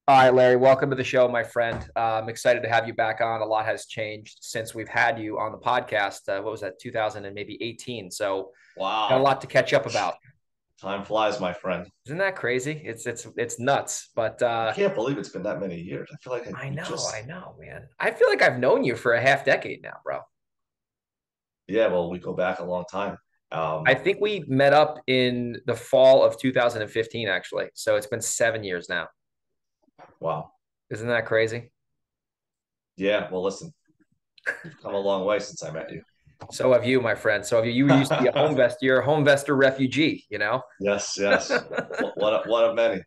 All right, Larry, welcome to the show, my friend. I'm excited to have you back on. A lot has changed since we've had you on the podcast. What was that, 2000 and maybe 18? So got a Wow. lot to catch up about. Time flies, my friend. Isn't that crazy? It's nuts. But I can't believe it's been that many years. I feel like I we know, I just, know, man. I feel like I've known you for a half decade now, bro. yeah, well, we go back a long time. I Um, think we met up in the fall of 2015, actually. So it's been 7 years now. wow. Isn't that crazy? Yeah, well, listen, you've come a long way since I met you. So have you, my friend. So have you. You used to be a home vest. You're a home vestor refugee, you know? Yes, yes. One of many.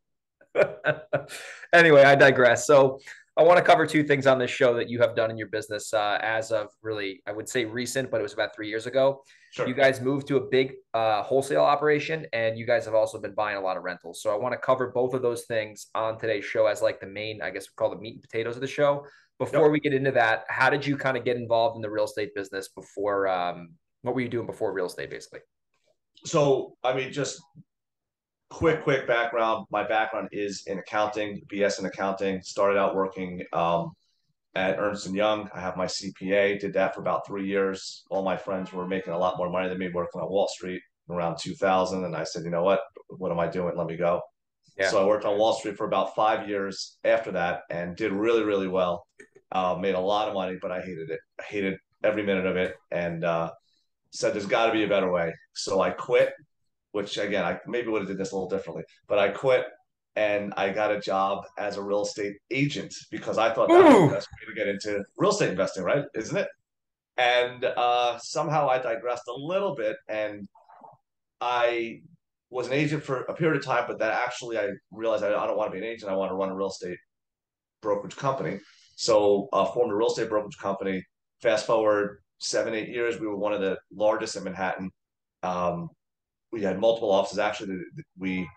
Anyway, I digress. So I want to cover two things on this show that you have done in your business as of really, I would say recent, but it was about 3 years ago. You Sure. guys moved to a big wholesale operation, and you guys have also been buying a lot of rentals. So I want to cover both of those things on today's show as like the main, I guess we call the meat and potatoes of the show. Before Yep. we get into that, how did you kind of get involved in the real estate business before? What were you doing before real estate, basically? So, I mean, just quick background. My background is in accounting, BS in accounting. Started out working at Ernst and Young. I have my CPA. Did that for about 3 years. All my friends were making a lot more money than me working on Wall Street around 2000, and I said, you know what? What am I doing? Let me go. Yeah. So I worked on Wall Street for about 5 years after that, and did really well. Made a lot of money, but I hated it. I hated every minute of it, and said there's got to be a better way. So I quit, which again, I maybe would have did this a little differently, but I quit and I got a job as a real estate agent because I thought that was the Ooh. best way to get into real estate investing, right? Isn't it? And somehow I digressed a little bit, and I was an agent for a period of time, but that actually I realized I don't want to be an agent. I want to run a real estate brokerage company. So formed a real estate brokerage company. Fast forward 7, 8 years, we were one of the largest in Manhattan. Um, we had multiple offices. Actually, we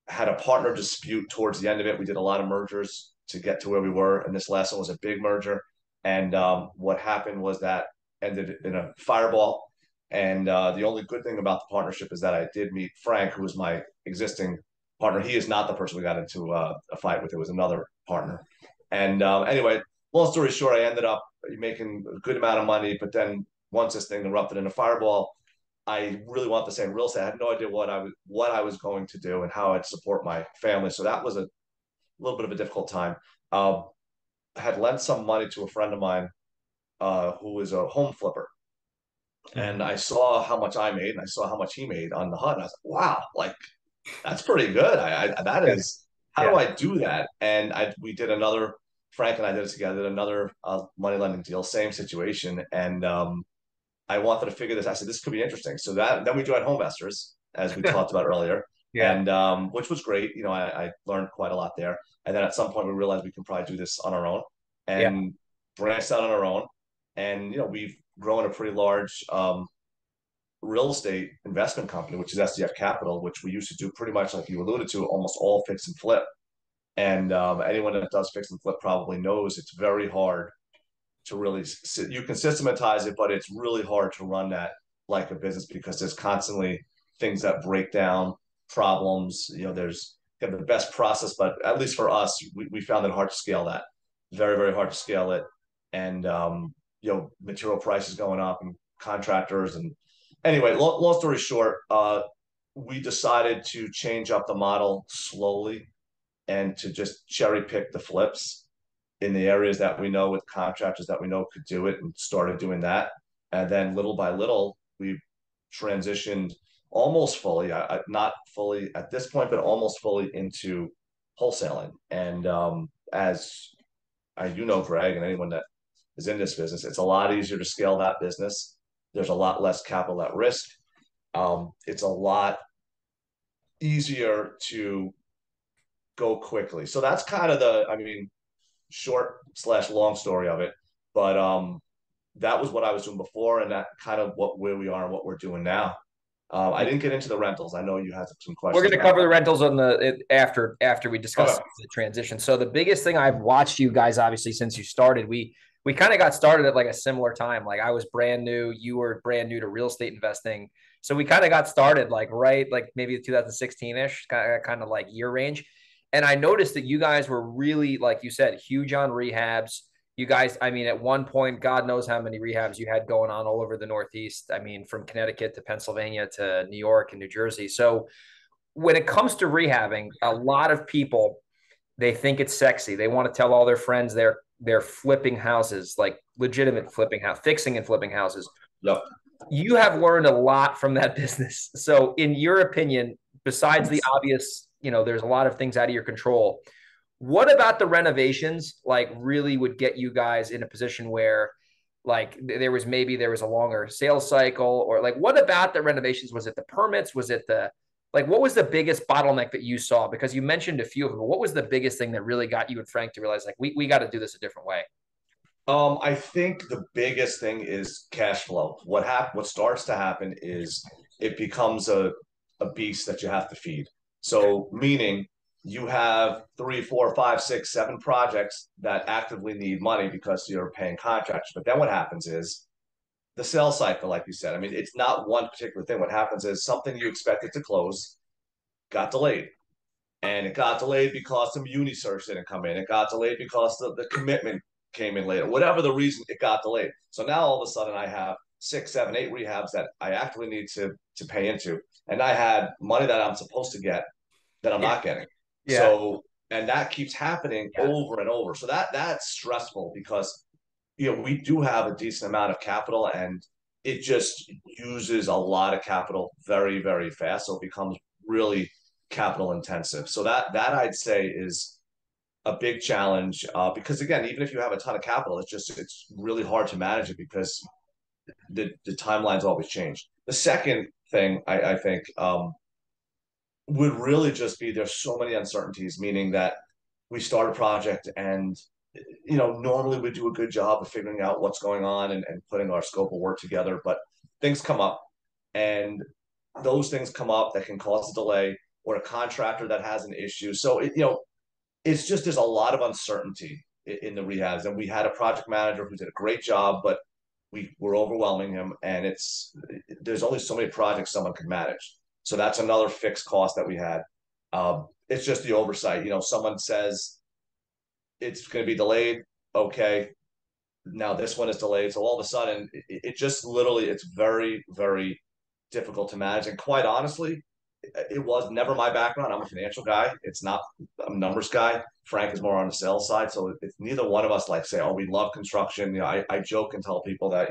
had a partner dispute towards the end of it. We did a lot of mergers to get to where we were, and this last one was a big merger. And what happened was that ended in a fireball. And the only good thing about the partnership is that I did meet Frank, who was my existing partner. He is not the person we got into a fight with. It was another partner. And anyway, long story short, I ended up making a good amount of money. But then once this thing erupted in a fireball, I really want to say real estate. I had no idea what I was going to do and how I'd support my family. So that was a little bit of a difficult time. I had lent some money to a friend of mine who was a home flipper, and Mhm. I saw how much I made, and I saw how much he made on the HUD. And I was like, wow, like that's pretty good. That Yeah. is, how do Yeah. I do that? And we did another. Frank and I did it together. Did another money lending deal, same situation, and I wanted to figure this. I said this could be interesting. So that then we joined Home Investors, as we talked about earlier, Yeah. and which was great. You know, I learned quite a lot there. And then at some point we realized we can probably do this on our own Yeah. and branched out on our own. And you know, we've grown a pretty large real estate investment company, which is SDF Capital, which we used to do pretty much like you alluded to, almost all fix and flip. And anyone that does fix and flip probably knows it's very hard to really you can systematize it, but it's really hard to run that like a business because there's constantly things that break down, problems. You know, there's you have the best process, but at least for us, we found it hard to scale that. Very hard to scale it, and you know, material prices going up and contractors and anyway. Long story short, we decided to change up the model slowly and to just cherry pick the flips in the areas that we know with contractors that we know could do it and started doing that. And then little by little, we transitioned almost fully, not fully at this point, but almost fully into wholesaling. And as you know, Greg, and anyone that is in this business, it's a lot easier to scale that business. There's a lot less capital at risk. It's a lot easier to go quickly. So that's kind of I mean, short slash long story of it. But that was what I was doing before, and that kind of where we are and what we're doing now. I didn't get into the rentals. I know you had some We're questions going to about cover that. the rentals on after we discuss Okay. the transition. So the biggest thing I've watched you guys, obviously, since you started, we kind of got started at like a similar time. Like I was brand new, you were brand new to real estate investing, so we kind of got started like right, like maybe 2016 ish, kind of like year range. And I noticed that you guys were really, like you said, huge on rehabs. You guys, I mean, at one point, God knows how many rehabs you had going on all over the Northeast. I mean, from Connecticut to Pennsylvania to New York and New Jersey. So when it comes to rehabbing, a lot of people, they think it's sexy. They want to tell all their friends they're flipping houses, like legitimate flipping house, fixing and flipping houses. Yep. You have learned a lot from that business. So, in your opinion, besides the obvious, there's a lot of things out of your control. What about the renovations, like, really would get you guys in a position where, like, there was a longer sales cycle, or like, what about the renovations? Was it the permits? Was it what was the biggest bottleneck that you saw? Because you mentioned a few of them, but what was the biggest thing that really got you and Frank to realize, like, we got to do this a different way? I think the biggest thing is cash flow. What starts to happen is it becomes a beast that you have to feed. So meaning you have three, four, five, six, seven projects that actively need money because you're paying contractors. But then what happens is the sales cycle, like you said. I mean, it's not one particular thing. What happens is something you expected to close got delayed. And it got delayed because the muni search didn't come in. It got delayed because the commitment came in later. Whatever the reason, it got delayed. So now all of a sudden I have six, seven, eight rehabs that I actually need to pay into. And I had money that I'm supposed to get that I'm Yeah. not getting. Yeah. So and that keeps happening Yeah. over and over. So that's stressful because we do have a decent amount of capital and it just uses a lot of capital very, very fast. So it becomes really capital intensive. So that I'd say is a big challenge because again, even if you have a ton of capital, it's really hard to manage it because the timelines always change. The second thing I think would really just be there's so many uncertainties, meaning that we start a project and normally we do a good job of figuring out what's going on and putting our scope of work together, but things come up and those things come up that can cause a delay or a contractor that has an issue. So it's just there's a lot of uncertainty in the rehabs, and we had a project manager who did a great job, but we were overwhelming him, and there's only so many projects someone can manage. So that's another fixed cost that we had. It's just the oversight. Someone says it's going to be delayed. Okay, now this one is delayed. So all of a sudden, it just literally, it's very, very difficult to manage. And quite honestly, it was never my background. I'm a financial guy. It's not I'm a numbers guy. Frank is more on the sales side. So it's neither one of us like say, oh, we love construction. I joke and tell people that,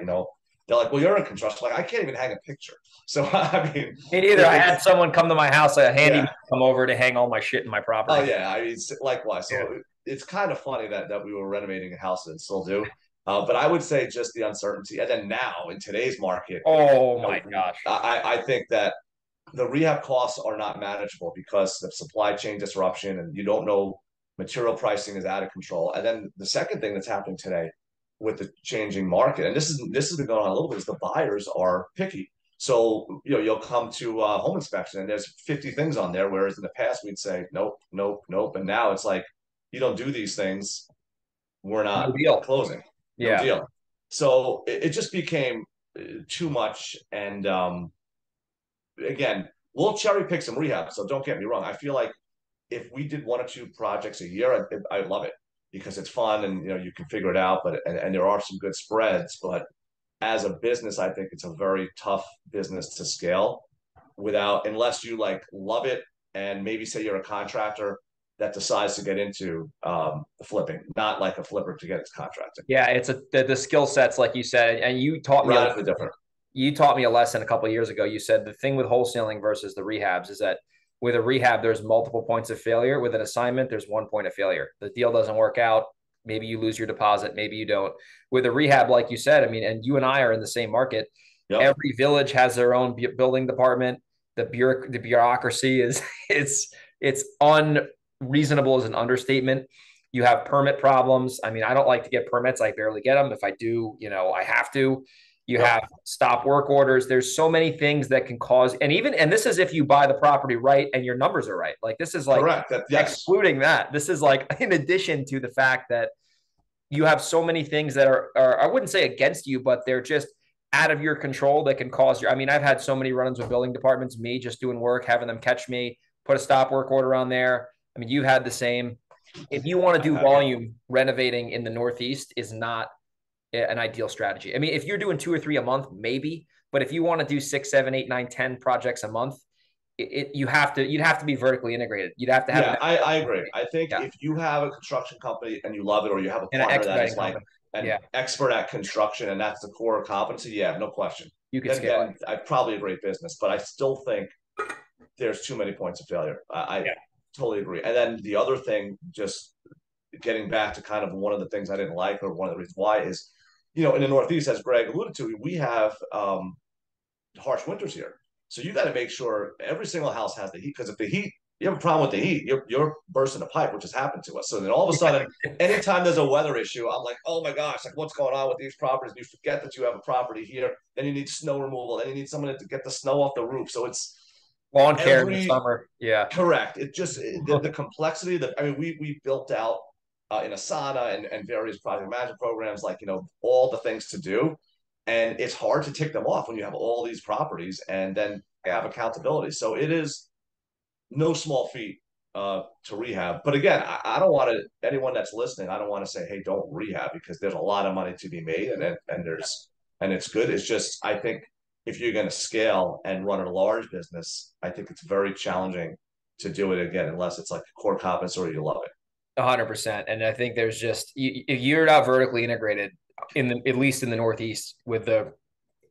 they're like, well, you're in construction. Like, I can't even hang a picture. So, I mean, Me neither. I had someone come to my house, a handyman yeah. come over to hang all my shit in my Oh, property. yeah. I mean, likewise. Yeah. So it's kind of funny that we were renovating a house and still do. But I would say just the uncertainty. And then now in today's market, Oh my gosh. I think that the rehab costs are not manageable because of supply chain disruption and you don't know material pricing is out of control. And then the second thing that's happening today with the changing market, and this has been going on a little bit, is the buyers are picky. So you'll come to a home inspection and there's 50 things on there, whereas in the past we'd say nope, nope, nope, and now it's like you don't do these things, we're No not deal. closing, no Yeah. deal. So it just became too much, and again, we'll cherry pick some rehab. So don't get me wrong. I feel like if we did one or two projects a year, I'd love it because it's fun and you can figure it out. But and there are some good spreads. But as a business, I think it's a very tough business to scale without unless you like love it and maybe say you're a contractor that decides to get into flipping, not like a flipper to get into contracting. Yeah, it's the skill sets, like you said, and Radically different. you taught me a lesson a couple of years ago. You said the thing with wholesaling versus the rehabs is that with a rehab, there's multiple points of failure. With an assignment, there's one point of failure. The deal doesn't work out. Maybe you lose your deposit. Maybe you don't. With a rehab, like you said, I mean, and you and I are in the same market. Yep. Every village has their own building department. The bureaucracy is it's unreasonable as an understatement. You have permit problems. I mean, I don't like to get permits. I barely get them. If I do, I have to. You Yep. have stop work orders. There's so many things that can cause, and this is if you buy the property right and your numbers are right. Like, this is like Correct. Yes. excluding that. This is like in addition to the fact that you have so many things that are I wouldn't say against you, but they're just out of your control that can cause I mean, I've had so many run-ins with building departments, me just doing work, having them catch me, put a stop work order on there. I mean, you had the same. If you want to I've do had, volume, renovating in the Northeast is not an ideal strategy. I mean, if you're doing 2 or 3 a month, maybe, but if you want to do 6, 7, 8, 9, 10 projects a month, you'd have to be vertically integrated. You'd have to have an yeah, I agree. I think yeah, if you have a construction company and you love it, or you have a and an partner that expediting is like company. an Yeah, expert at construction and that's the core competency, yeah, no question. you could scale Then it. I probably a great business, but I still think there's too many points of failure. I Yeah, totally agree. And then the other thing, just getting back to kind of one of the things I didn't like, or one of the reasons why, is, in the Northeast, as Greg alluded to, we have harsh winters here. So you got to make sure every single house has the heat, because if the heat, you have a problem with the heat, you're bursting a pipe, which has happened to us. So then all of a sudden, anytime there's a weather issue, I'm like, oh my gosh, like what's going on with these properties? And you forget that you have a property here, then you need snow removal, then you need someone to get the snow off the roof. So it's lawn care in the every summer. Yeah, correct. It just the complexity that, I mean, we built out in Asana and various project management programs, like, all the things to do, and it's hard to tick them off when you have all these properties and then yeah, have accountability. So it is no small feat to rehab. But again, I don't want to, anyone that's listening, I don't want to say, hey, don't rehab, because there's a lot of money to be made, and it's good. It's just, I think if you're going to scale and run a large business, I think it's very challenging to do it again, unless it's like a core competence or you love it. 100%. And I think there's just if you're not vertically integrated in the at least in the Northeast with the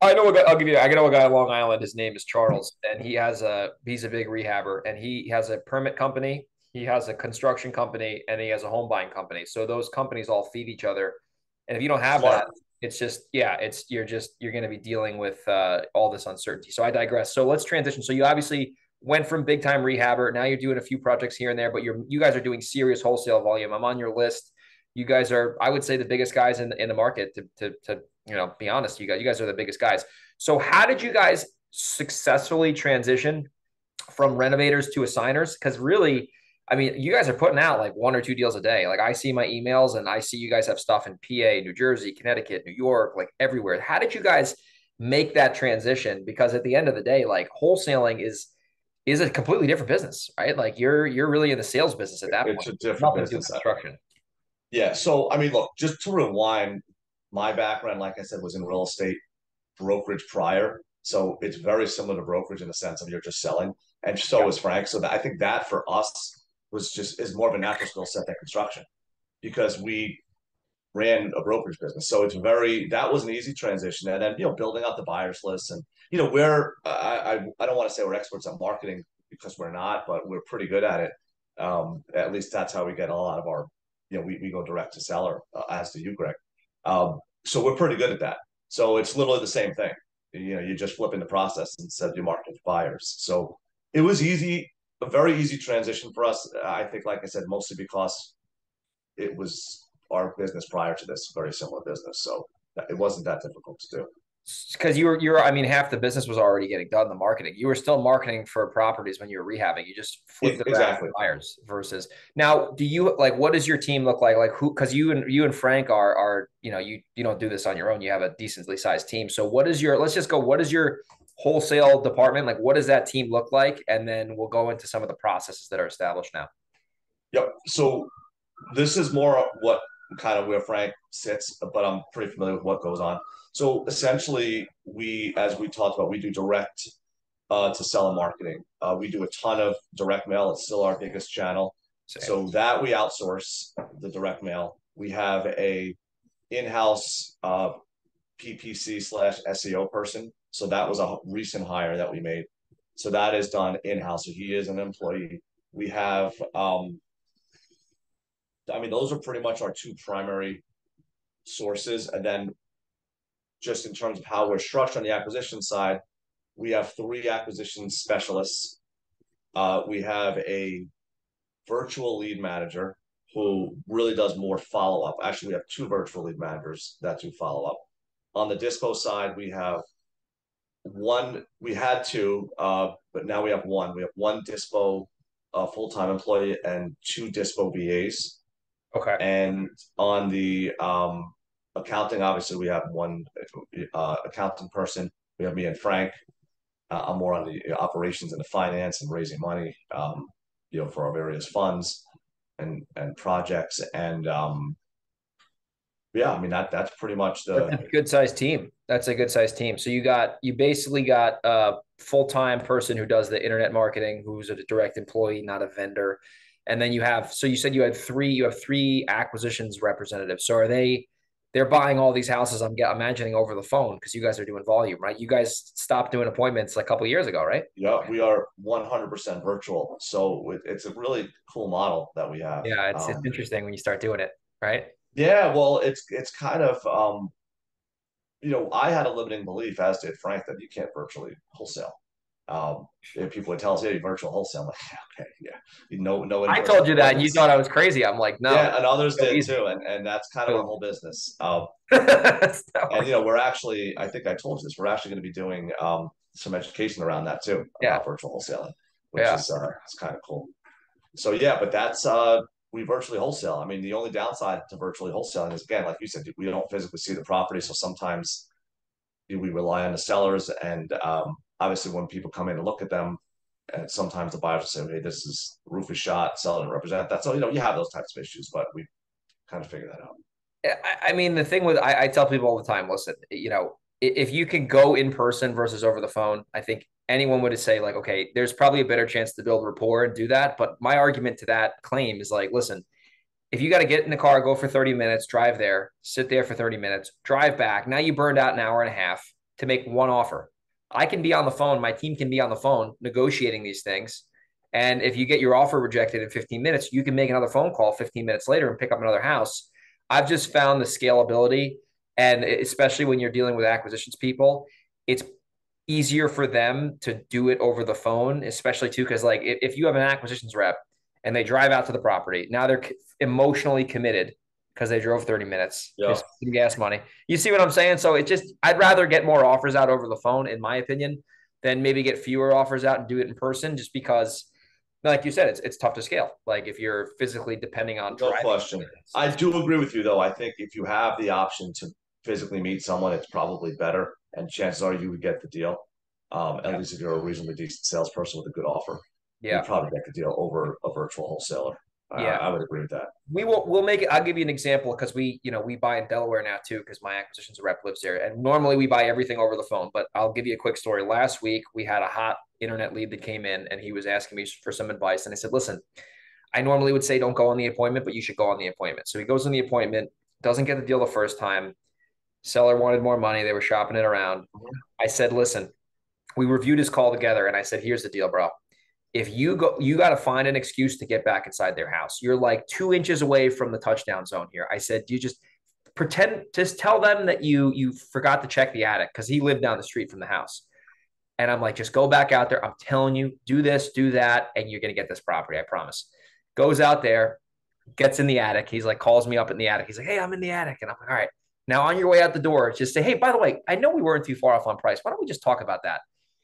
I know a guy, I'll give you I know a guy on Long Island, his name is Charles, and he's a big rehabber, and he has a permit company, he has a construction company, and he has a home buying company. So those companies all feed each other. And if you don't have Smart. that, it's just yeah, you're going to be dealing with all this uncertainty. So I digress. So let's transition. So you obviously went from big time rehabber. Now you're doing a few projects here and there, but you guys are doing serious wholesale volume. I'm on your list. You guys are, I would say, the biggest guys in the market. To be honest, you guys are the biggest guys. So how did you guys successfully transition from renovators to assigners? Because really, I mean, you guys are putting out like 1 or 2 deals a day. Like I see my emails and I see you guys have stuff in PA, New Jersey, Connecticut, New York, like everywhere. How did you guys make that transition? Because at the end of the day, like wholesaling is a completely different business, right? Like you're really in the sales business at that It's point. a different Nothing to do with business. construction. Yeah. So, I mean, look, just to rewind, my background, like I said, was in real estate brokerage prior. So it's very similar to brokerage in the sense of you're just selling. And so Yeah. is Frank. So that, I think that for us is more of a natural skill set than construction, because we ran a brokerage business. So that was an easy transition. And then, building out the buyers list, and, I don't want to say we're experts at marketing, because we're not, but we're pretty good at it. At least that's how we get a lot of our, we go direct to seller, as do you, Greg. So we're pretty good at that. So it's literally the same thing. You just flip in the process instead of you marketing to buyers. So it was easy, a very easy transition for us. I think, like I said, mostly because it was our business prior to this, very similar business. So it wasn't that difficult to do. Because you were, I mean, half the business was already getting done, the marketing. You were still marketing for properties when you were rehabbing. You just flipped it around to Exactly. buyers versus now. Do you like what does your team look like? Like who? Because you and Frank are you don't do this on your own. You have a decently sized team. So what is your? Let's just go. What is your wholesale department like? What does that team look like? And then we'll go into some of the processes that are established now. Yep. So this is more what kind of where Frank sits, but I'm pretty familiar with what goes on. So essentially, as we talked about, we do direct to seller marketing. We do a ton of direct mail. It's still our biggest channel. Same. So that we outsource the direct mail. We have a in-house PPC slash SEO person. So that was a recent hire that we made. So that is done in-house. So he is an employee. We have, I mean, those are pretty much our two primary sources. And then just in terms of how we're structured on the acquisition side, we have three acquisition specialists. We have a virtual lead manager who really does more follow up. Actually, we have two virtual lead managers that do follow up. On the dispo side, we have one. We had two, but now we have one. We have one dispo full time employee and two dispo VAs. Okay. And on the accounting, obviously, we have one accounting person. We have me and Frank. I'm more on the operations and the finance and raising money. for our various funds and projects. And yeah, I mean that's pretty much That's a good sized team. That's a good sized team. So you basically got a full-time person who does the internet marketing, who's a direct employee, not a vendor. And then so you said you have three acquisitions representatives. So they're buying all these houses, I'm imagining, over the phone because you guys are doing volume, right? You guys stopped doing appointments a couple of years ago, right? Yeah, we are 100% virtual. So it's a really cool model that we have. Yeah, it's interesting when you start doing it, right? Yeah, well, it's kind of I had a limiting belief, as did Frank, that you can't virtually wholesale. If people would tell us, "Yeah, you virtual wholesale," I'm like, yeah, okay, yeah, no I in-person told you that and you appointments. thought I was crazy. I'm like, no, Yeah, and others so did easy. too, and that's kind of our So, whole business. And so, we're actually, I think I told you this, we're actually going to be doing some education around that too, yeah, about virtual wholesaling, which yeah. is it's kind of cool. So yeah, but that's we virtually wholesale. I mean, the only downside to virtually wholesaling is, again, like you said, we don't physically see the property, so sometimes we rely on the sellers, and obviously when people come in to look at them, and sometimes the buyers will say, "Hey, this is the roof is shot, sell it and represent that." So you have those types of issues, but we kind of figure that out. I mean, the thing with I tell people all the time, listen, if you can go in person versus over the phone, I think anyone would say like, okay, there's probably a better chance to build rapport and do that. But my argument to that claim is like, listen, if you got to get in the car, go for 30 minutes, drive there, sit there for 30 minutes, drive back. Now you burned out an hour and a half to make one offer. I can be on the phone. My team can be on the phone negotiating these things. And if you get your offer rejected in 15 minutes, you can make another phone call 15 minutes later and pick up another house. I've just found the scalability, and especially when you're dealing with acquisitions people, it's easier for them to do it over the phone, especially too, because like if you have an acquisitions rep and they drive out to the property, now they're emotionally committed because they drove 30 minutes, Yeah, it's some gas money. You see what I'm saying? So I'd rather get more offers out over the phone, in my opinion, than maybe get fewer offers out and do it in person, just because, like you said, it's tough to scale. Like if you're physically depending on no driving, question. I do agree with you, though. I think if you have the option to physically meet someone, it's probably better, and chances are you would get the deal. At yeah, least if you're a reasonably decent salesperson with a good offer, you'd yeah, probably get the deal over a virtual wholesaler. yeah. I would agree with that. We'll make it. I'll give you an example because we buy in Delaware now too because my acquisitions rep lives there, and normally we buy everything over the phone. But I'll give you a quick story. Last week we had a hot internet lead that came in, and he was asking me for some advice, and I said, "Listen, I normally would say don't go on the appointment, but you should go on the appointment." So he goes on the appointment, doesn't get the deal the first time. Seller wanted more money. They were shopping it around. Mhm. I said, "Listen, we reviewed his call together, and I said, here's the deal, bro. If you got to find an excuse to get back inside their house. You're like 2 inches away from the touchdown zone here." I said, "You just just tell them that you forgot to check the attic," because he lived down the street from the house. And I'm like, just go back out there. I'm telling you, do this, do that, and you're gonna get this property. I promise. Goes out there, gets in the attic. He's like, calls me up in the attic. He's like, "Hey, I'm in the attic," and I'm like, "All right." Now on your way out the door, just say, "Hey, by the way, I know we weren't too far off on price. Why don't we just talk about that?"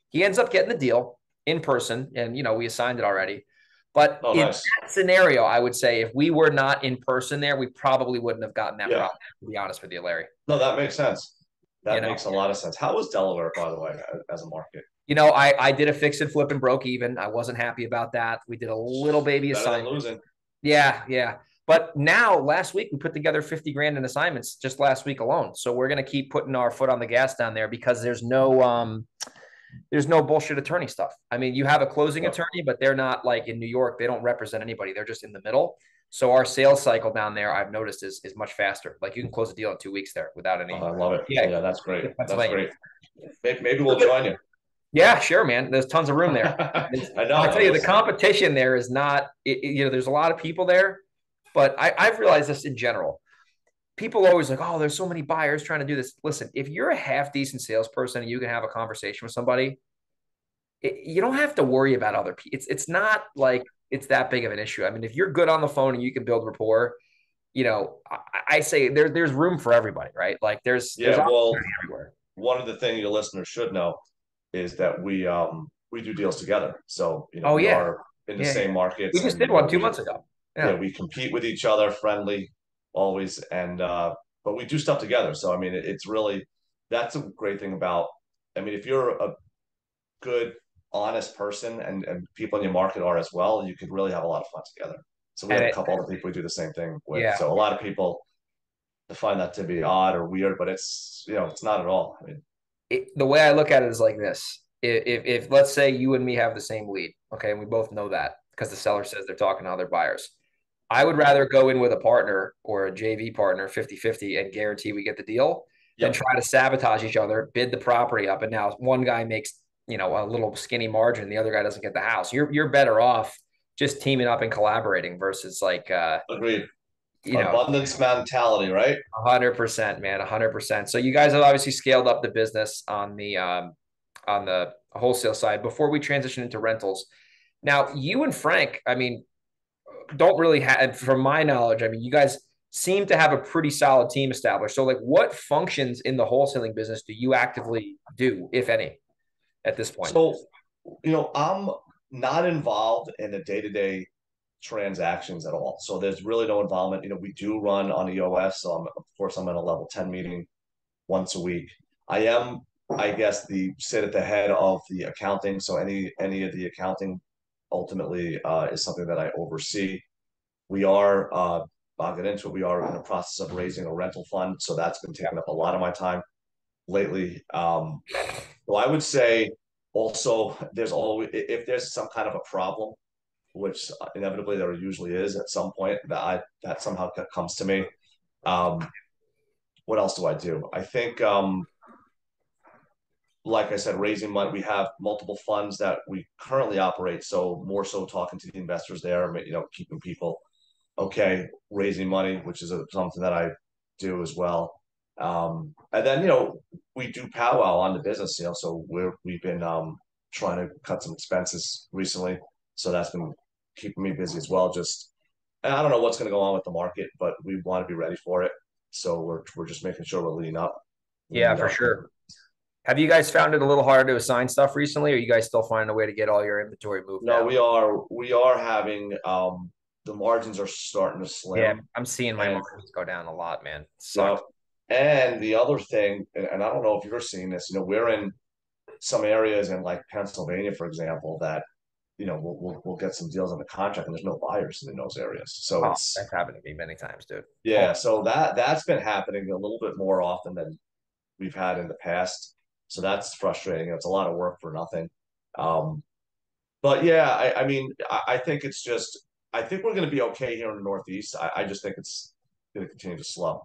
He ends up getting the deal in person, and we assigned it already. But Oh, in nice. that scenario, I would say if we were not in person there, we probably wouldn't have gotten that Yeah. problem. To be honest with you, Larry, No, that makes sense. you That know, makes a lot of sense. How was Delaware, by the way, as a market? I did a fix and flip and broke even. I wasn't happy about that. We did a little baby Better than assignment. losing. Yeah, yeah. But now, last week, we put together 50 grand in assignments just last week alone. So we're going to keep putting our foot on the gas down there because there's no bullshit attorney stuff. I mean, you have a closing Yep. attorney, but they're not like in New York. They don't represent anybody. They're just in the middle. So our sales cycle down there, I've noticed, is much faster. Like you can close a deal in 2 weeks there without Oh, any. I love it. Yeah, Yeah, that's great. That's Pennsylvania. great. Maybe we'll join you. Yeah, sure, man. There's tons of room there. I know. I tell I you, the was. competition there is not. There's a lot of people there, but I've realized this in general. People always like, oh, there's so many buyers trying to do this. Listen, if you're a half decent salesperson and you can have a conversation with somebody, you don't have to worry about other people. It's not like it's that big of an issue. I mean, if you're good on the phone and you can build rapport, I say there's room for everybody, right? Like there's Yeah. Well, opportunity everywhere. one of the things your listeners should know is that we do deals together. So Oh we yeah, are in the yeah, yeah. same We markets, just and did one 2 months ago. yeah, Yeah, we compete with each other, friendly always, and but we do stuff together. So I mean, it's really that's a great thing about. I mean, if you're a good honest person and people in your market are as well, you could really have a lot of fun together. So we And have a it, couple other people we do the same thing with. yeah, So a lot of people find that to be odd or weird, but it's, it's not at all. I mean, the way I look at it is like this. If let's say you and me have the same lead, okay, and we both know that because the seller says they're talking to other buyers. I would rather go in with a partner or a JV partner 50-50 and guarantee we get the deal than yep, try to sabotage each other, bid the property up, and now one guy makes, a little skinny margin, the other guy doesn't get the house. You're better off just teaming up and collaborating versus like agreed. you know, Abundance mentality, right? 100%, man, 100%. So you guys have obviously scaled up the business on the wholesale side before we transition into rentals. Now, you and Frank, I mean, don't really have, from my knowledge, I mean, you guys seem to have a pretty solid team established. So, like, what functions in the wholesaling business do you actively do, if any, at this point? So, I'm not involved in the day-to-day transactions at all. So there's really no involvement. We do run on EOS. So of course I'm in a level 10 meeting once a week. I am, I guess, the sit at the head of the accounting. So any of the accounting ultimately is something that I oversee. We are, I'll get into it. We are in the process of raising a rental fund. So that's been Yeah. taking up a lot of my time lately. So I would say also there's always, if there's some kind of a problem, which inevitably there usually is at some point that somehow comes to me. Um, what else do I do? I think, like I said, raising money. We have multiple funds that we currently operate. So more so talking to the investors there, keeping people okay, raising money, which is something that I do as well. And then we do powwow on the business, so we've been trying to cut some expenses recently, so that's been keeping me busy as well. Just and I don't know what's going to go on with the market, but we want to be ready for it. So we're just making sure we're Yeah, leaning for up. sure. Have you guys found it a little harder to assign stuff recently, or are you guys still finding a way to get all your inventory moved No, now? we are having the margins are starting to Yeah, slim, I'm seeing my and margins go down a lot, man. It yeah. sucks. And the other thing, and I don't know if you're seeing this, we're in some areas in like Pennsylvania, for example, that we'll get some deals on the contract and there's no buyers in those areas. So Oh, it's that's happened to me many times, dude. Oh, yeah, so that's been happening a little bit more often than we've had in the past. So that's frustrating. It's a lot of work for nothing. Um, but yeah, I mean, I think it's just I think we're going to be okay here in the Northeast. I just think it's going to continue to slow.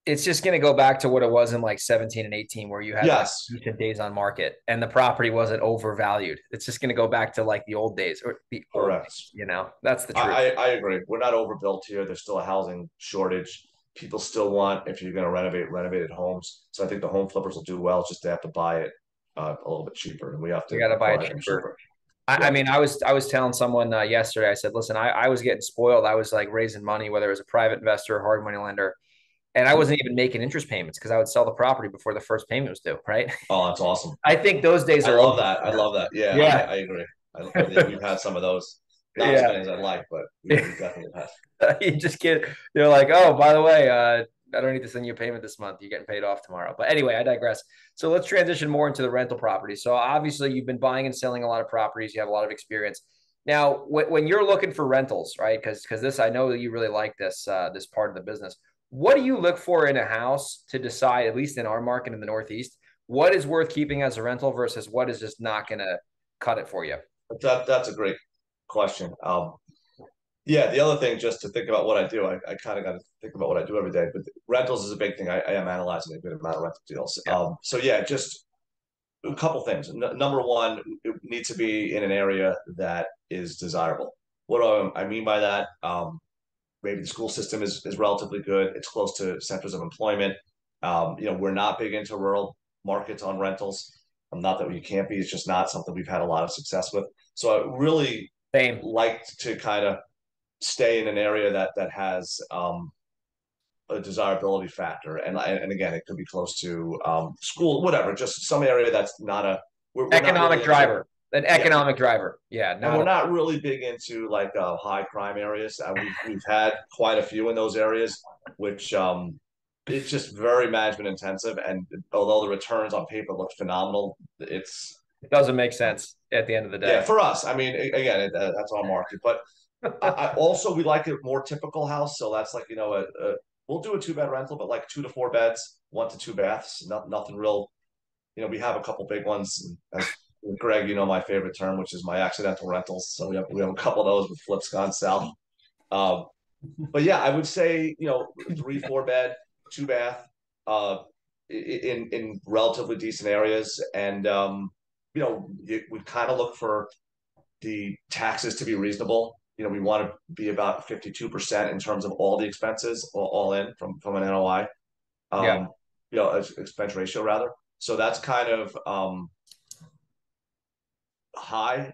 it's just going to go back to what it was in like 17 and 18, where you had like Yes, decent days on market and the property wasn't overvalued. It's just going to go back to like the old days or the old correct. days, that's the truth. I agree. We're not overbuilt here. There's still a housing shortage. People still want, if you're going to renovate, renovated homes. So I think the home flippers will do well. Just they have to buy it a little bit cheaper, and we have You to got to buy it acquire them cheaper. cheaper. I Yep. mean, I was telling someone yesterday. I said, listen, I was getting spoiled. I was like raising money, whether it was a private investor or hard money lender, and I wasn't even making interest payments because I would sell the property before the first payment was due. Right? Oh, that's awesome. I think those days I are love over. that. I love that. Yeah, Yeah, I agree. Yeah, we've had some of those. Not as yeah. many as I'd like, but we definitely have. You just get, they're like, oh, by the way, I don't need to send you a payment this month. You're getting paid off tomorrow. But anyway, I digress. So let's transition more into the rental property. So obviously, you've been buying and selling a lot of properties. You have a lot of experience. Now, when you're looking for rentals, right? Because this, I know that you really like this part of the business. What do you look for in a house to decide, at least in our market in the Northeast, what is worth keeping as a rental versus what is just not going to cut it for you? That's a great question. Yeah, the other thing, just to think about what I do, I kind of got to think about what I do every day. But rentals is a big thing. I am analyzing a good amount of rental deals. Yeah. So yeah, just a couple things. Number one, it needs to be in an area that is desirable. What do I mean by that? Maybe the school system is relatively good. It's close to centers of employment. We're not big into rural markets on rentals. Not that we can't be. It's just not something we've had a lot of success with. So I really Same. like to kind of stay in an area that has a desirability factor, and again, it could be close to school, whatever. Just some area that's not a we're not Economic really into driver. An yeah, economic driver. Yeah, and not we're a not really big into like high crime areas. We've had quite a few in those areas, which it's just very management intensive. And although the returns on paper look phenomenal, it's it doesn't make sense. at the end of the Yeah, day. for us. I mean, again, that's our market. But I also we like a more typical house. So that's like we'll do a 2 bed rental, but like 2 to 4 beds, 1 to 2 baths. Nothing real. We have a couple big ones. As Greg, my favorite term, which is my accidental rentals. So we have a couple of those with flips gone south. Um, but yeah, I would say 3, 4 bed, 2 bath, uh, in relatively decent areas, and we kind of look for the taxes to be reasonable. We want to be about 52% in terms of all the expenses, all in from an NOI, Yeah. expense ratio rather. So that's kind of high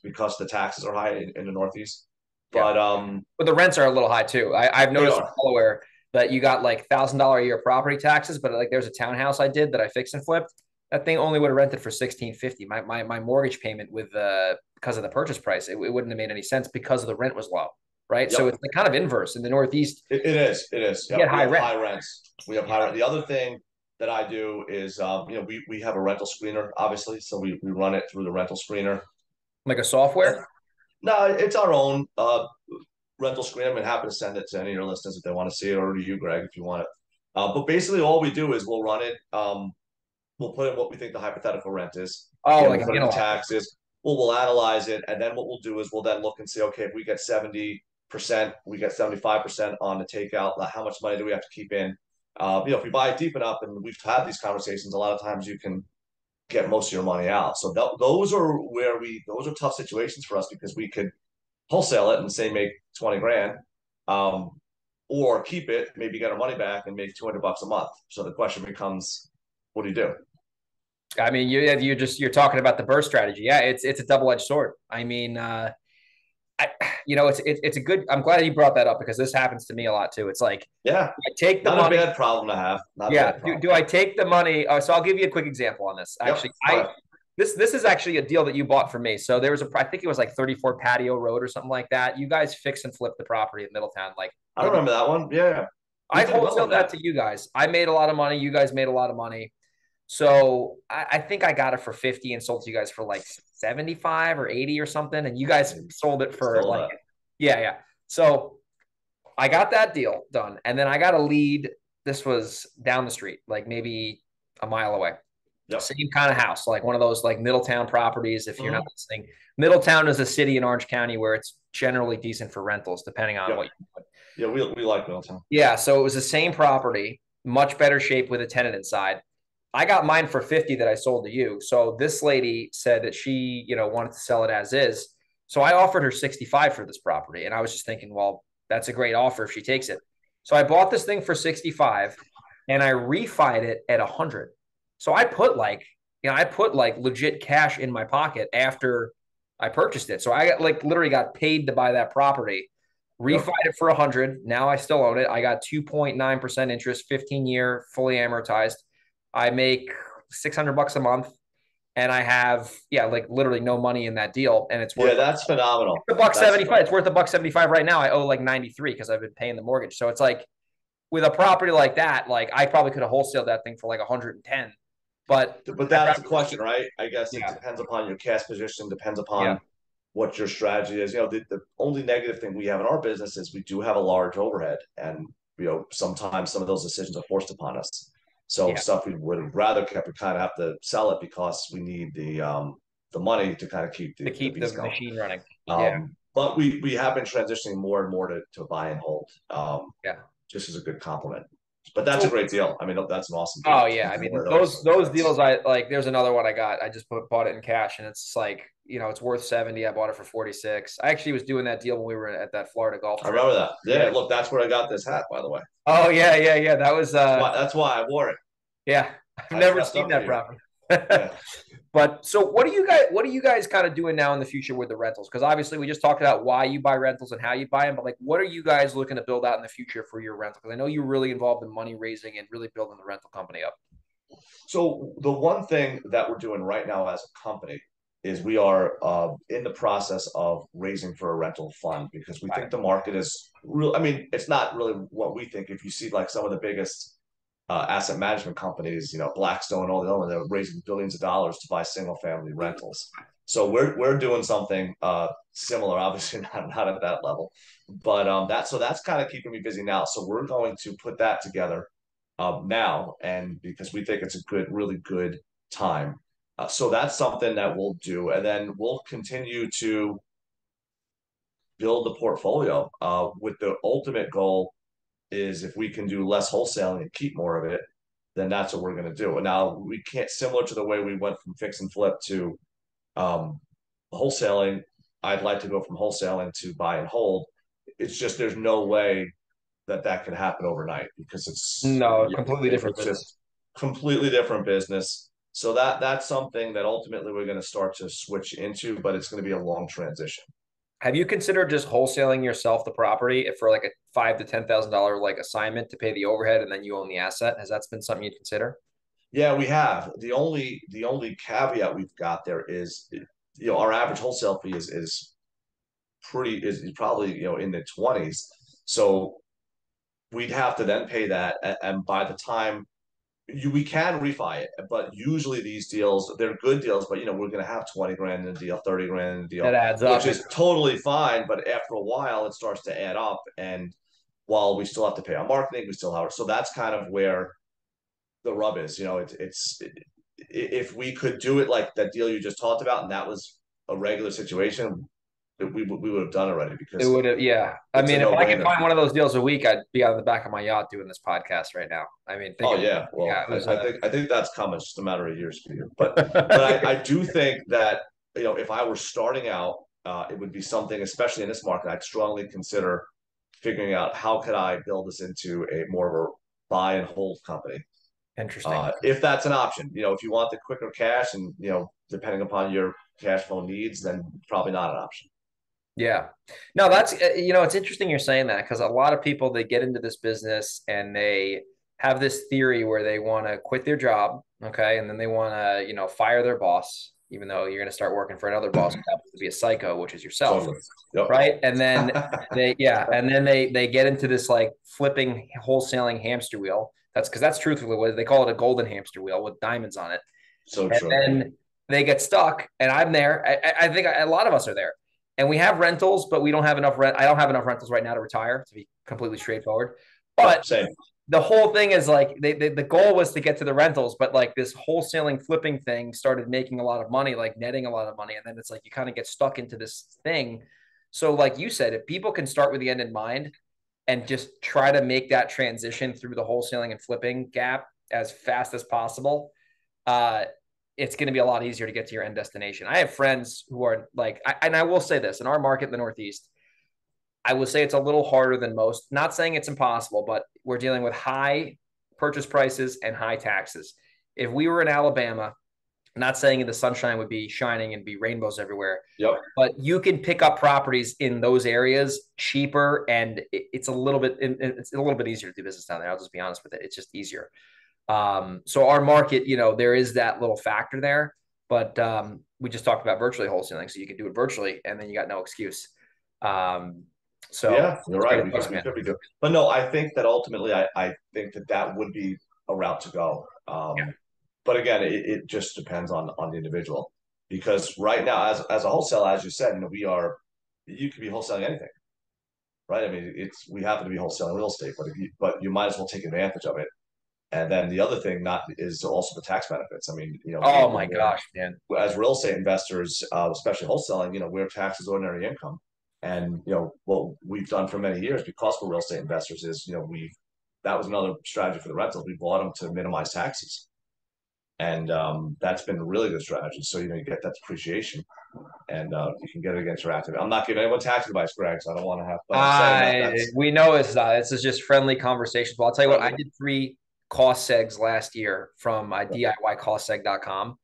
because the taxes are high in the Northeast. Yeah. But But the rents are a little high too. I've they noticed in are. Delaware that you got like $1,000 a year property taxes, but like there's a townhouse I did that I fixed and flipped. That thing only would have rented for 1650. My mortgage payment with because of the purchase price, it wouldn't have made any sense because of the rent was low, right? So Yep. it's like kind of inverse in the Northeast. It is. It is. You Yep. get We high have rent. high rents. We have Yeah, high rent. The other thing that I do is, we have a rental screener, obviously. So we run it through the rental screener. like a software. No, it's our own rental screener. I'm happy to send it to any of your listeners if they want to see it, or to you, Greg, if you want it. But basically, all we do is we'll run it. We'll put in what we think the hypothetical rent is. Oh, Again, like we'll an put in the analog. taxes. We'll analyze it, and then what we'll do is we'll then look and see, okay, if we get 70%, we get 75% on the takeout. Like, how much money do we have to keep in? If we buy it deep enough, and we've had these conversations, a lot of times you can get most of your money out. So those are tough situations for us because we could wholesale it and say make 20 grand, um, or keep it, maybe get our money back and make $200 a month. So the question becomes, what do you do? I mean, you're talking about the burst strategy. Yeah, it's a double edged sword. I mean, I, it's a good. I'm glad you brought that up because this happens to me a lot too. It's like Yeah, I take the not a money. bad problem to have. Not a Yeah. bad Do problem. I take the money? So I'll give you a quick example on this. Yep. Actually, Go ahead. this is actually a deal that you bought from me. So there was I think it was like 34 Patio Road or something like that. You guys fix and flip the property in Middletown, like I maybe remember that one. Yeah, we I did well on wholesaled that that. to you guys. I made a lot of money. You guys made a lot of money. So I think I got it for 50 and sold to you guys for like 75 or 80 or something. And you guys sold it for Stole like, that. yeah, yeah. So I got that deal done. And then I got a lead. This was down the street, like maybe a mile away. Yep. Same kind of house, like one of those like Middletown properties. If you're not Mm-hmm. listening, Middletown is a city in Orange County where it's generally decent for rentals, depending on Yep. what you put. Yeah, we like Middletown. Yeah. So it was the same property, much better shape with a tenant inside. I got mine for 50 that I sold to you. So this lady said that she, wanted to sell it as is. So I offered her 65 for this property. And I was just thinking, well, that's a great offer if she takes it. So I bought this thing for 65 and I refied it at 100. So I put like legit cash in my pocket after I purchased it. So I got like literally got paid to buy that property, refied Yep. it for 100. Now I still own it. I got 2.9% interest, 15-year, fully amortized. I make $600 a month, and I have like literally no money in that deal, and it's Yeah, worth that's phenomenal. a buck That's 75. It's worth a buck 75 right now. I owe like 93 because I've been paying the mortgage. So it's like with a property like that, like I probably could have wholesaled that thing for like 110, but but I'd that's rather the question, right? I guess it yeah, depends upon your cash position, depends yeah, upon what your strategy is. The only negative thing we have in our business is we do have a large overhead, and sometimes some of those decisions are forced upon us. So yeah, stuff we would have rather kept, we kind of have to sell it because we need the money to kind of keep to the keep the beast going. machine running. Yeah, But we have been transitioning more and more to buy and hold, yeah. just as a good compliment. But that's a So great deal. I mean, that's an awesome deal. oh yeah, I One mean of those things. deals I like. There's another one I got. I just bought it in cash, and it's like it's worth 70. I bought it for 46. I actually was doing that deal when we were at that Florida golf I trip. remember that. Yeah. Yeah, look, that's where I got this hat, by the way. Oh yeah, yeah, yeah. That was That's why I wore it. yeah. I've I never dressed seen up for that you. property. Yeah. But so what are you guys kind of doing now in the future with the rentals? Because obviously we just talked about why you buy rentals and how you buy them, but like what are you guys looking to build out in the future for your rental? Because I know you're really involved in money raising and really building the rental company up. So the one thing that we're doing right now as a company is we are in the process of raising for a rental fund because we Got think it. the market is real. I mean, it's not really what we think. If you see like some of the biggest asset management companies, Blackstone, all the other, they're raising billions of dollars to buy single family rentals. So we're doing something similar, obviously not at that level, but that's kind of keeping me busy now. So we're going to put that together now, and because we think it's a good, really good time. So that's something that we'll do, and then we'll continue to build the portfolio with the ultimate goal is if we can do less wholesaling and keep more of it, then that's what we're going to do. And now we can't, similar to the way we went from fix and flip to um, wholesaling, I'd like to go from wholesaling to buy and hold. It's just there's no way that that can happen overnight because No, completely different it's business. just completely different business. So that's something that ultimately we're going to start to switch into, but it's going to be a long transition. Have you considered just wholesaling yourself the property for like a $5,000 to $10,000 like assignment to pay the overhead and then you own the asset? Has that been something you'd consider? Yeah, we have. The only caveat we've got there is, our average wholesale fee is pretty is probably in the 20s. So we'd have to then pay that, and by the time we can refi it, but usually these deals they're good deals, but we're going to have 20 grand in a deal, 30 grand in a deal, That adds which up. is totally fine. But after a while, it starts to add up, and while we still have to pay our marketing, we still have so that's kind of where the rub is. If we could do it like that deal you just talked about, and that was a regular situation, we would have done already It because would have, yeah. I it's a mean, if no I could brainer. find one of those deals a week, I'd be on the back of my yacht doing this podcast right now. I mean, think Oh about yeah, it. Yeah, well, it was I think that's coming. It's just a matter of years for you. But I do think that if I were starting out, it would be something, especially in this market, I'd strongly consider figuring out how could I build this into a more of a buy and hold company, interesting. if that's an option. If you want the quicker cash and depending upon your cash flow needs, then probably not an option. Yeah. No, that's, it's interesting you're saying that because a lot of people, they get into this business and they have this theory where they want to quit their job. Okay. And then they want to, fire their boss, even though you're going to start working for another boss who happens to be a psycho, which is yourself. Totally. Yep. Right. And then they get into this like flipping wholesaling hamster wheel. That's because that's truthfully what they call it, a golden hamster wheel with diamonds on it. So And true. then they get stuck. And I'm there. I think a lot of us are there. And we have rentals, but we don't have enough rent. I don't have enough rentals right now to retire, to be completely straightforward. But Yep. Same. the whole thing is like the goal was to get to the rentals, but like this wholesaling flipping thing started making a lot of money, like netting a lot of money. And then it's like you kind of get stuck into this thing. So, like you said, if people can start with the end in mind and just try to make that transition through the wholesaling and flipping gap as fast as possible, uh, it's going to be a lot easier to get to your end destination. I have friends who are like, and I will say this in our market in the Northeast, I would say it's a little harder than most. Not saying it's impossible, but we're dealing with high purchase prices and high taxes. If we were in Alabama, not saying the sunshine would be shining and be rainbows everywhere, Yep. but you can pick up properties in those areas cheaper, and it's a little bit easier to do business down there. I'll just be honest with it; it's just easier. So our market, there is that little factor there, but we just talked about virtually wholesaling, so you can do it virtually, and then you got no excuse. Um, so Yeah, you're it's right. great We advice, could we man. could be good. But no, I think that ultimately I think that that would be a route to go. But again, it just depends on the individual. Because right now, as a wholesaler, as you said, you could be wholesaling anything, right? I mean, it's we happen to be wholesaling real estate, but you might as well take advantage of it. And then the other thing not is also the tax benefits. I mean, Oh my gosh, man. as real estate investors, especially wholesaling, we're taxed as ordinary income. And what we've done for many years because we're real estate investors is we that was another strategy for the rentals. We bought them to minimize taxes, and that's been a really good strategy. So you get that depreciation, and you can get it against your active. I'm not giving anyone tax advice, Greg, so I don't want to have. But I'm saying that I that's we know it's not. This is just friendly conversations. But I'll tell you what, I friendly. did 3 cost segs last year from DIYcostseg.com.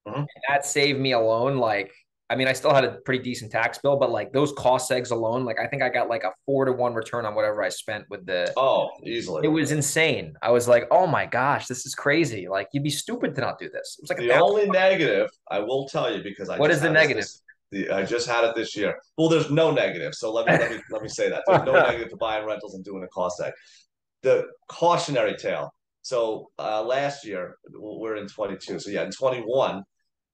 Mm-hmm. That saved me alone. Like, I mean, I still had a pretty decent tax bill, but like those cost segs alone, like I think I got like a 4-to-1 return on whatever I spent with the. Oh, It easily. was insane. I was like, oh my gosh, this is crazy. Like, you'd be stupid to not do this. It was like a The thousand. only negative I will tell you because I What just is the had this negative? this I just had it this year. Well, there's no negative, so let me say that there's no negative to buying rentals and doing a cost tag. The cautionary tale. So last year we're in 22. So yeah, in 21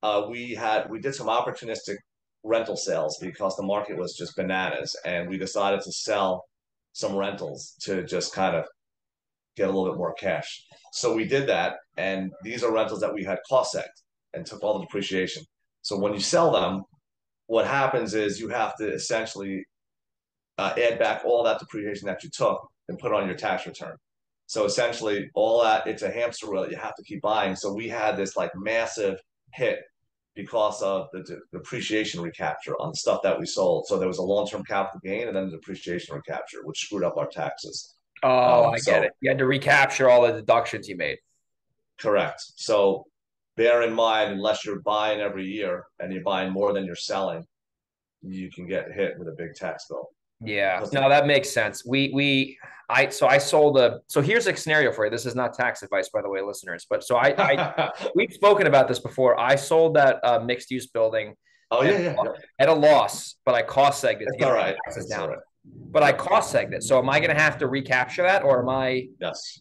we did some opportunistic rental sales because the market was just bananas, and we decided to sell some rentals to just kind of get a little bit more cash. So we did that, and these are rentals that we had cost seg and took all the depreciation. So when you sell them, what happens is you have to essentially add back all that depreciation that you took and put on your tax return. So essentially, all that, it's a hamster wheel that you have to keep buying. So we had this like massive hit because of the depreciation recapture on the stuff that we sold. So there was a long-term capital gain and then the depreciation recapture, which screwed up our taxes. Oh, I get So it. You had to recapture all the deductions you made. correct. So bear in mind, unless you're buying every year and you're buying more than you're selling, you can get hit with a big tax bill. Yeah, Because no, that makes sense. I sold a, so here's a scenario for you. This is not tax advice, by the way, listeners, but we've spoken about this before. I sold that mixed use building oh at, yeah, yeah, yeah. at a loss, but I cost segged it to It's get all my right. taxes It's all down. right. But I Yep. cost segged it. So am I going to have to recapture that, or am I Yes.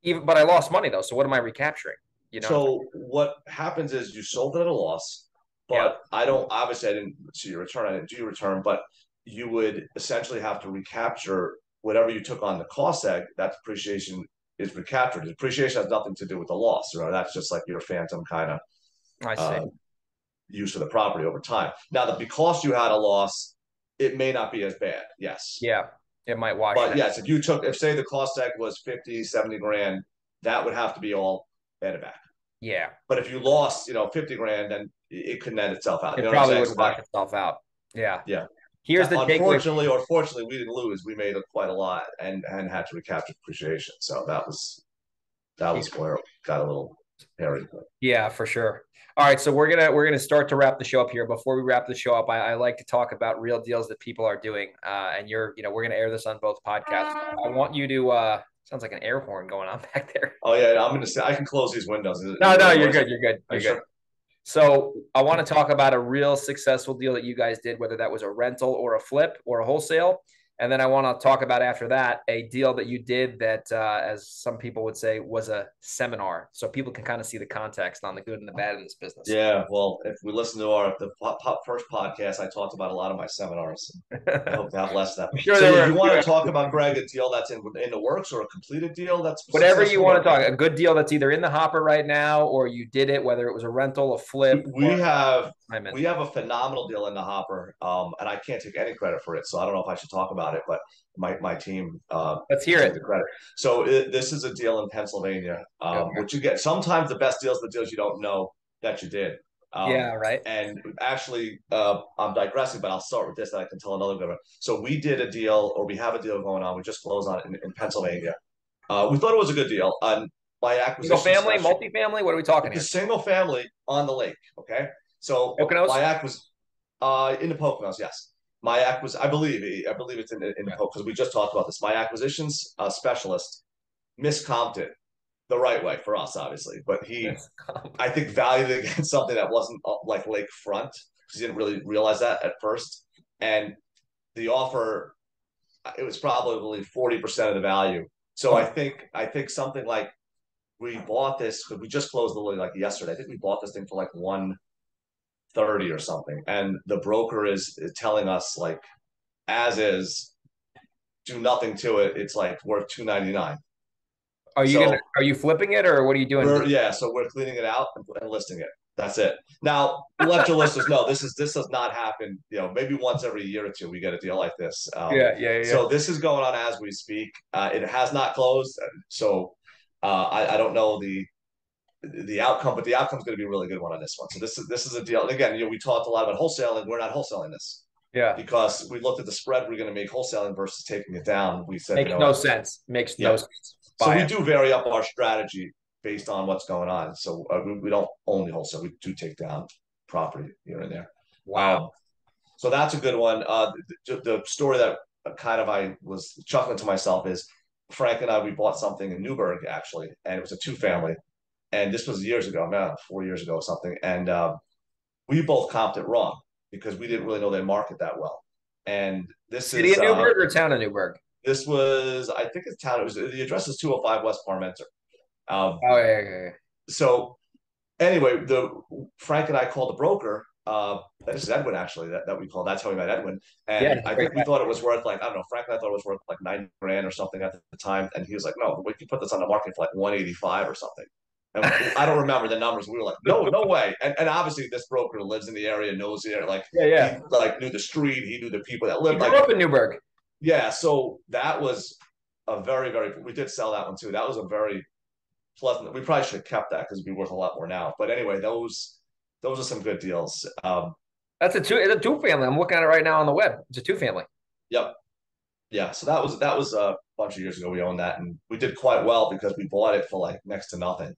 even? But I lost money though. So what am I recapturing? You know what I'm saying? So what happens is you sold it at a loss, Yep. but I don't obviously I didn't see your return. I didn't do your return, but you would essentially have to recapture whatever you took on the cost seg. That depreciation is recaptured. The depreciation has nothing to do with the loss. You know, that's just like your phantom kind of I see. uh, use for the property over time. Now that because you had a loss, it may not be as bad. Yes. Yeah, it might wash it But out. yes, if you took, if say the cost seg was 50, 70 grand, that would have to be all added back. Yeah, But if you lost, 50 grand, then it could net itself out. You it know what I'm probably saying? would So that, wash itself out. Yeah. yeah. Here's the takeaway. Unfortunately or fortunately, we didn't lose. We made quite a lot and had to recapture depreciation. So that was where it got a little hairy. Yeah, for sure. All right, so we're gonna start to wrap the show up here. Before we wrap the show up, I like to talk about real deals that people are doing. And we're gonna air this on both podcasts. I want you to. Sounds like an air horn going on back there. Oh yeah, I'm gonna say I can close these windows. Is No, it no, really you're noisy? good. You're good. Are You're you good. sure? So I want to talk about a real successful deal that you guys did, whether that was a rental or a flip or a wholesale. And then I want to talk about after that a deal that you did that, as some people would say, was a seminar, so people can kind of see the context on the good and the bad in this business. Yeah, well, if we listen to first podcast, I talked about a lot of my seminars. I hope to have less of that. I'm sure So there yeah, were you a few want to talk about exceptions. Greg a deal that's in the works or a completed deal that's Whatever you successful? want to Or talk, a good deal that's either in the hopper right now or you did it, whether it was a rental, a flip, we or have assignment. we have a phenomenal deal in the hopper, and I can't take any credit for it. So I don't know if I should talk about it, but my team Let's can hear take it. the credit. So this is a deal in Pennsylvania, Okay. which you get sometimes the best deals, the deals you don't know that you did. Yeah, right. And actually, I'm digressing, but I'll start with this. And I can tell another good one. So we did a deal, or we have a deal going on. We just closed on it in Pennsylvania. We thought it was a good deal. My Single acquisition family, special. multifamily. What are we talking It's a here? single family on the lake. Okay, so Poconos. my act was in the Poconos. Yes, my act was. I believe it's in the Yeah. Poconos because we just talked about this. My acquisitions specialist miscomped it the right way for us, obviously, but he, Yes. I think, valued it against something that wasn't like lakefront because he didn't really realize that at first, and the offer it was probably 40% of the value. So I Oh, think I think something like we bought this because we just closed the like yesterday. I think we bought this thing for like 130 or something, and the broker is telling us like as is, do nothing to it. It's like worth 299. So are you flipping it or what are you doing? so we're cleaning it out and listing it. That's it. Now let your listeners know this does not happen. Maybe once every year or two we get a deal like this. Yeah, yeah, yeah. So this is going on as we speak. It has not closed, so I don't know the outcome, but the outcome is going to be a really good one on this one. So this is a deal. And again, we talked a lot about wholesaling. We're not wholesaling this Yeah. because we looked at the spread we're going to make wholesaling versus taking it down. We said, Makes no sense. Makes no yeah. sense. So Buy we it. do vary up our strategy based on what's going on. So we don't only wholesale. We do take down property here and there. Wow. Um, so that's a good one. The story that kind of I was chuckling to myself is Frank and I, we bought something in Newburgh actually, and it was a two family. And this was years ago, man, 4 years ago or something. And we both comped it wrong because we didn't really know their market that well. And City of Newburgh or town of Newburgh? this was, I think it's town. It was the address is 205 West Parmenter. Um, Oh, yeah, yeah, yeah. so anyway, the Frank and I called the broker. This is Edwin actually that we called. That's how we met Edwin. Yeah, And he's a I great think we guy. thought it was worth like, I don't know, Frank and I thought it was worth like 90 grand or something at the time. And he was like, no, we can put this on the market for like 185 or something. And I don't remember the numbers. We were like, no, no way. And obviously this broker lives in the area, knows the area. Like Yeah, he yeah. like knew the street, he knew the people that He lived. grew Like, up in Newburgh. yeah. So that was a very, very. We did sell that one too. That was a very pleasant. We probably should have kept that because it'd be worth a lot more now. But anyway, those are some good deals. That's it's a two family. I'm looking at it right now on the web. It's a two family. Yep. Yeah. So that was a bunch of years ago. We owned that, and we did quite well because we bought it for like next to nothing,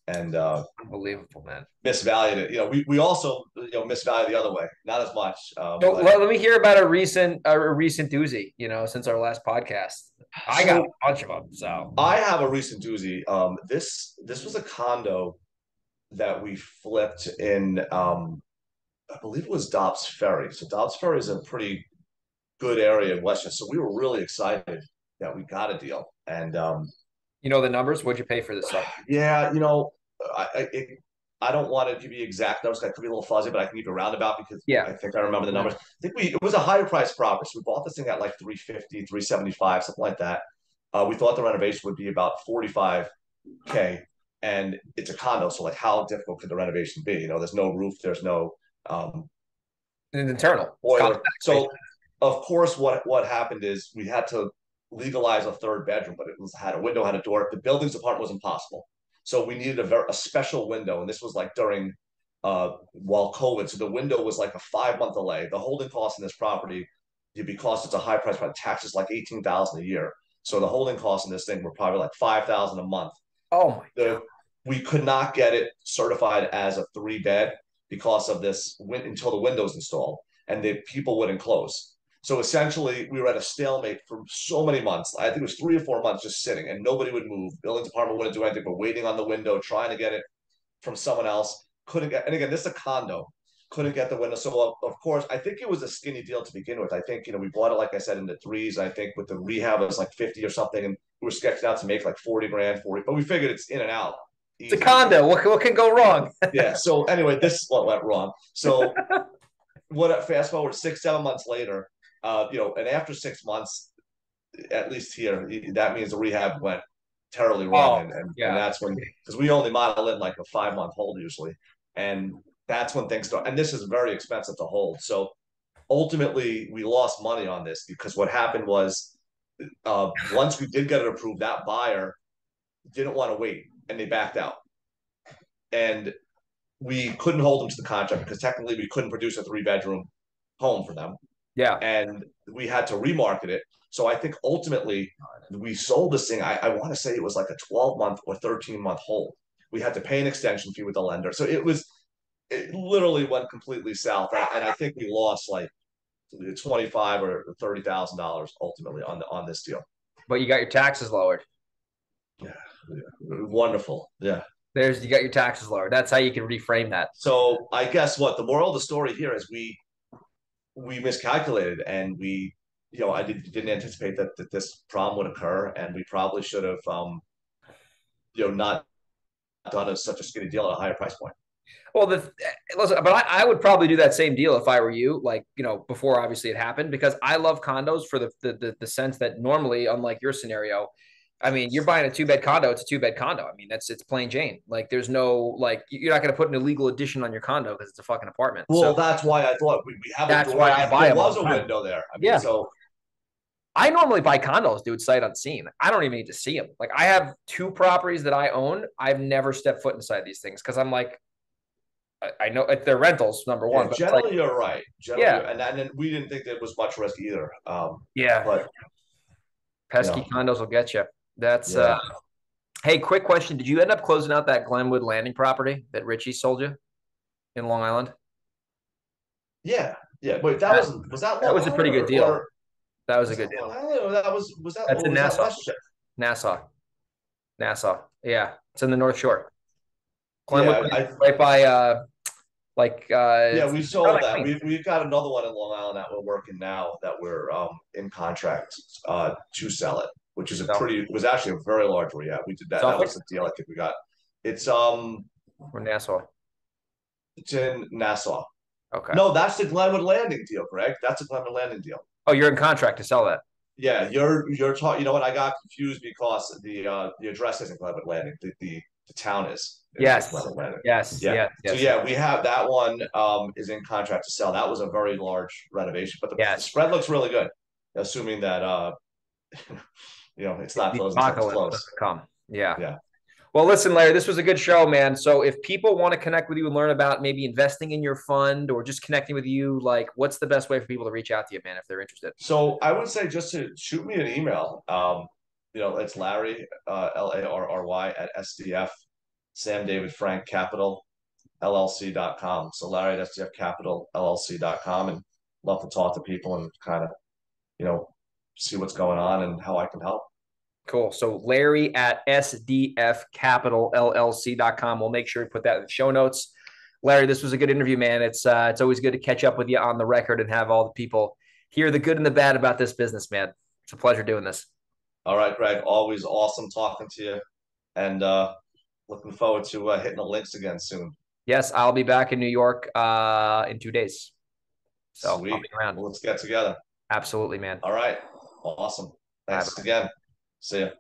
and Unbelievable, man. misvalued it. We also misvalued the other way, not as much. So But let me hear about a recent doozy, since our last podcast. I got a so bunch of them. So I have a recent doozy. This was a condo that we flipped in. I believe it was Dobbs Ferry. So Dobbs Ferry is a pretty good area in Westchester. So we were really excited that we got a deal. And you know the numbers. What'd you pay for this stuff? yeah, I don't want to give you exact numbers. That could be a little fuzzy, but I can give you a roundabout because Yeah. I think I remember the numbers. I think it was a higher price property. So we bought this thing at like 350, 375, something like that. We thought the renovation would be about 45K, and it's a condo. So like, how difficult could the renovation be? There's no roof, there's no um, It's internal. It's boiler. compact, So of course, what happened is we had to legalize a third bedroom, but it had a window, had a door. The building's apartment was impossible, so we needed a special window, and this was like during while COVID. So the window was like a 5 month delay. The holding cost in this property, because it's a high price property, taxes like 18,000 a year. So the holding costs in this thing were probably like 5,000 a month. Oh my God. The We could not get it certified as a 3 bed because of this until the windows installed, and the people wouldn't close. So essentially, we were at a stalemate for so many months. I think it was 3 or 4 months just sitting, and nobody would move. Building department wouldn't do anything but waiting on the window, trying to get it from someone else. Couldn't get, and again, this is a condo. Couldn't get the window. So of course, I think it was a skinny deal to begin with. I think we bought it like I said in the threes. I think with the rehab it was like 50 or something, and we were sketched out to make like 40 grand, 40. But we figured it's in and out It's a easy. condo. What can go wrong? Yeah. So anyway, this is what went wrong. So fast forward 6, 7 months later, and after 6 months, at least here, that means the rehab went terribly wrong, Oh, and yeah. that's when, because we only model in like a 5 month hold usually, and that's when things start. And this is very expensive to hold. So ultimately, we lost money on this because what happened was, once we did get it approved, that buyer didn't want to wait and they backed out, and we couldn't hold them to the contract because technically we couldn't produce a 3 bedroom home for them, Yeah. and we had to remarket it. So I think ultimately we sold this thing. I want to say it was like a 12 month or 13 month hold. We had to pay an extension fee with the lender. So it literally went completely south. And I think we lost like 25 or $30,000 ultimately on this deal. But you got your taxes lowered. Yeah, yeah. Wonderful. Yeah. You got your taxes lowered. That's how you can reframe that. So I guess what the moral of the story here is we miscalculated, and I didn't anticipate that this problem would occur, and we probably should have not done such a skinny deal at a higher price point. Well, listen, but I would probably do that same deal if I were you, like, before obviously it happened, because I love condos for the sense that normally, unlike your scenario, I mean, you're buying a 2 bed condo, it's a 2 bed condo. I mean, it's plain Jane. Like, there's no, like, you're not going to put an illegal addition on your condo because it's a fucking apartment. So Well, that's why I thought we have a that's door. why I buy There them all was the a time. window there. I mean, Yeah. so I normally buy condos, dude, sight unseen. I don't even need to see them. Like, I have 2 properties that I own. I've never stepped foot inside these things because I'm like, I know they're rentals, number yeah, one, but it's like, generally you're right. yeah, And we didn't think there was much risk either. yeah, But pesky condos will get you. That's yeah, Hey, quick question: did you end up closing out that Glenwood Landing property that Richie sold you in Long Island? yeah, yeah. Wait, That, was that that Long was a pretty Island good deal. or That was a was good that deal. Long Island or that was that That's or in was that Nassau. Westchester? Nassau, Nassau. Yeah, it's in the North Shore. Glenwood, Yeah, right by yeah, it's we around sold like that. Queens. We've got another one in Long Island that we're working now that we're in contract to sell it, which is So was actually a very large rehab. We did that. That was Suffolk. the deal I think we got. It's or Nassau? It's in Nassau. Okay. No, that's the Glenwood Landing deal, Greg. That's a Glenwood Landing deal. Oh, you're in contract to sell that. Yeah, you're talking. You know what? I got confused because the address isn't Glenwood Landing. The town is Yes. Glenwood Landing. Yes. Yeah. Yes. So Yes. Yes. yeah, we have that one is in contract to sell. That was a very large renovation, but the Yes. spread looks really good, assuming that it's not The closed until it's apocalypse closed. doesn't come. Yeah. Yeah. Well, listen, Larry, this was a good show, man. So if people want to connect with you and learn about maybe investing in your fund or just connecting with you, like what's the best way for people to reach out to you, man, if they're interested? So I would say just to shoot me an email. It's Larry Larry at SDF Sam David Frank Capital LLC.com. So Larry at SDF Capital LLC.com, and love to talk to people and kind of, you know, see what's going on and how I can help. Cool. So Larry at sdfcapitalllc.com. We'll make sure to put that in the show notes. Larry, this was a good interview, man. It's always good to catch up with you on the record and have all the people hear the good and the bad about this business, man. It's a pleasure doing this. All right, Greg. Always awesome talking to you, and looking forward to hitting the links again soon. Yes, I'll be back in New York in 2 days. So I'll Sweet. be around. Well, let's get together. Absolutely, man. All right. Awesome. Bye Thanks bye. again. See you.